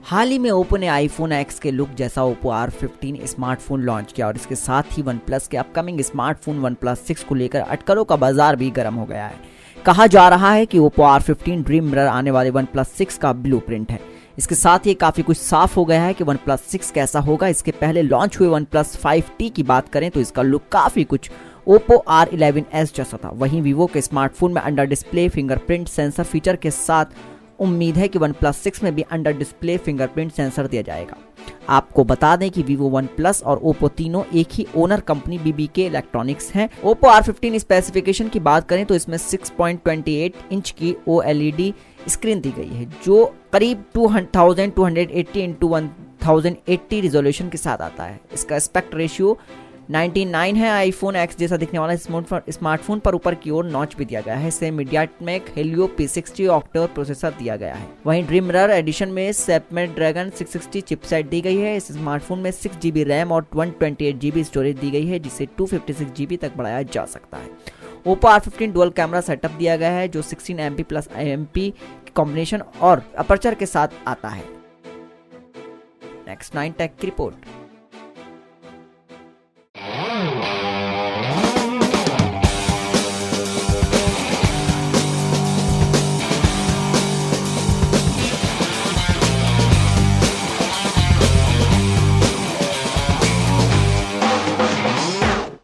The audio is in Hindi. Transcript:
हाल ही में ओप्पो ने आईफोन X के लुक जैसा ओप्पो R15 स्मार्टफोन लॉन्च किया और इसके साथ ही वन प्लस के अपकमिंग स्मार्टफोन वन प्लस 6 को लेकर अटकलों का बाजार भी गर्म हो गया है। कहा जा रहा है कि ओप्पो R15 ड्रीम मिरर आने वाले वन प्लस 6 का ब्लूप्रिंट है। इसके साथ ही काफी कुछ साफ हो गया है कि वन प्लस 6 कैसा होगा। इसके पहले लॉन्च हुए वन प्लस 5T की बात करें तो इसका लुक काफी कुछ ओप्पो R11s जैसा था। वहीं वीवो के स्मार्टफोन में under display fingerprint sensor feature के साथ उम्मीद है कि वन प्लस 6 में भी अंडर डिस्प्ले फिंगरप्रिंट सेंसर दिया जाएगा। आपको बता दें कि वीवो, वन प्लस और ओप्पो तीनों एक ही ओनर कंपनी BBK इलेक्ट्रॉनिक्स हैं। ओप्पो R15 स्पेसिफिकेशन की बात करें तो इसमें 6.28 इंच की OLED स्क्रीन दी गई है जो करीब 2280x1080 रिजोल्यूशन के साथ आता है। इसका एस्पेक्ट रेशियो 99 है। आईफोन X जैसा दिखने वाला स्मार्टफोन पर ऊपर की ओर नॉच भी दिया गया है। इसे MediaTek Helio P60 octa processor दिया गया है। वहीं ड्रीम मिरर एडिशन में स्नैपड्रैगन 660 चिपसेट दी गई है। इस स्मार्टफोन में 6GB रैम और 128GB स्टोरेज दी गई है जिसे 256GB तक बढ़ाया जा सकता है। Oppo R15 dual camera setup दिया गया है जो 16MP प्लस IMP कॉम्बिनेशन और अपर्चर के साथ आता है। नेक्स्ट 9 टेक की रिपोर्ट।